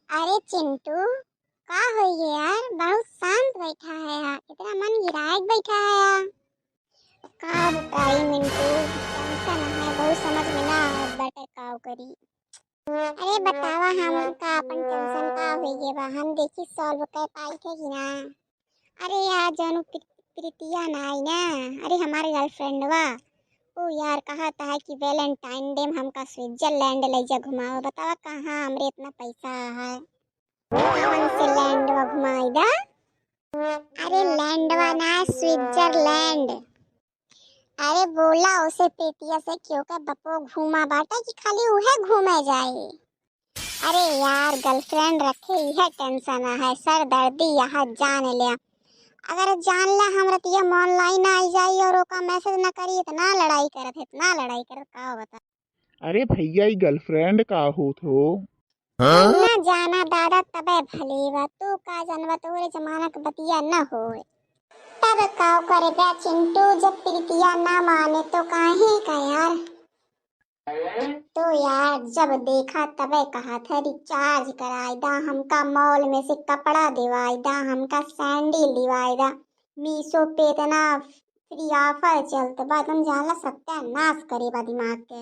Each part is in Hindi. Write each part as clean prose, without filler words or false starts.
अरे चिंटू, का हो ये यार? बहुत शांत बैठा है यार, इतना मन गिराए बैठा है यार। का बताई मिंटू, टेंशन है बहुत, समझ में ना आवत बाटे का करी। अरे बतावा हम का अपन टेंशन का होइए बा, हम देखी सॉल्व कर पाई थे कि ना। अरे यार जानू प्रीतिया ना आई ना, अरे हमारे गर्लफ्रेंड वा ओ यार कहता है कि वैलेंटाइन डे में हमका स्विट्जरलैंड ले जा घुमाओ। बतावा कहाँ हमरे इतना पैसा है, कौन से लैंडवा घुमाईदा? अरे लैंडवा ना, स्विट्जरलैंड। अरे बोला उसे प्रीतिया से क्यों का बपो घूमा बाटा कि खाली उहे घूमे जाए। अरे यार गर्लफ्रेंड रखे यह टेंशन है, सर दर्दी यहाँ जान लिया। अगर जान ला हमरा तो ये ऑनलाइन आई जाई और ओका मैसेज ना करी, इतना लड़ाई करत, इतना लड़ाई करत का बता। अरे भैया ये गर्लफ्रेंड का होत हो? ना जाना दादा तबे भलेवा, तू का जानवा तोरे जमाना के बतिया न होए। तब काव करे बे चिंटू, जब प्रीतिया ना माने तो काहे का यार। तो यार जब देखा तबे कहा था रिचार्ज कराई दा, हमका मॉल में से कपड़ा दिवाई दा, हमका सैंडल दिवाई दा। मीशो पे इतना फ्री ऑफर चलते बा, तुम जाला सत्यानाश करे बा दिमाग के।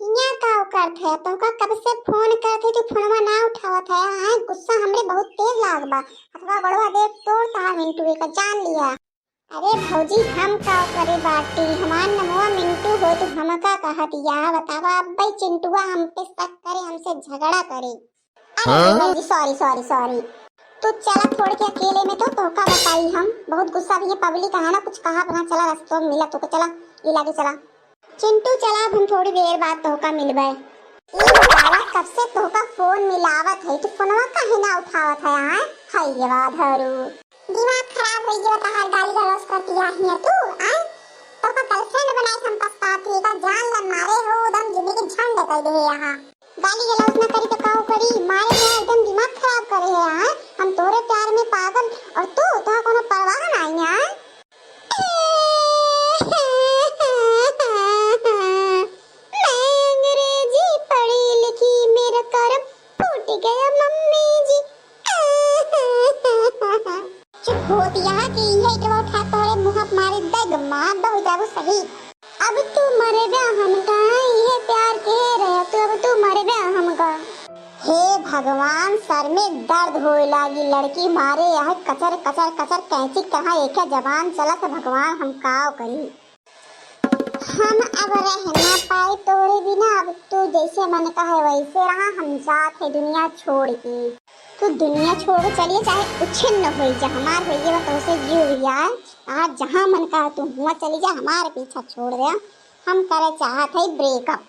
हिया का करत है तुमका, कब से फोन करते तू फोनवा ना उठावत है। हां गुस्सा हमरे बहुत तेज लाग बा, अथवा बड़वा देख तोड़ ता मिंटू का जान लिया। अरे भौजी हम का करे बाटी, हमार नमवा मिंटू हो तो हमका कहत या बतावा। अब भाई चिंटुआ हम पे शक करे, हमसे झगड़ा करे। अरे भौजी सॉरी सॉरी सॉरी, तू चला छोड़ के अकेले में तो तोका बताई हम। बहुत गुस्सा भी है पब्लिक है ना, कुछ कहा बना चला रास्ते में मिला तो चला ये लागे चला। चिंटू चला हम थोड़ी देर बाद तोहका मिलबे। ई बतावा कब से तोहका फोन मिलावत है, तू फोनवा काहे ना उठावत है? हां हाय ये धरू दिमाग खराब हो गया, तहार गाली गलौज करती है तू। आय तोहका गर्लफ्रेंड बनाई हम पछतात है का, जान ल मारे हो एकदम जिंदगी झंड कर दे यहां। गाली गलौज ना करी तो काऊ करी, मारे में एकदम दिमाग खराब करे है। हां हम तोरे प्यार में पागल और तू तो कोनो परवाह नहीं है। गया मम्मी जी। चुप होती यहाँ की ये इतना उठा तोरे मुंह मारे दग मार दो जाओ सही। अब तू मरे बे हमका, ये प्यार के रहे तू, अब तू मरे बे हमका। हे भगवान सर में दर्द होए लागी, लड़की मारे यह कचर कचर कचर कैंची कहाँ एक जबान चलत भगवान हम काव करी। हम अब रह ना पाए तोरे बिना, अब तू जैसे मन कहे वैसे रहा, हम जात है दुनिया छोड़ के। तू दुनिया छोड़ चलिए चाहे उछिन्न हो जा, हमार होइए तो उसे जीव यार। आज जहाँ मन कहा तू हुआ चली जा, हमारे पीछा छोड़ दे। हम करे चाहत है ब्रेकअप।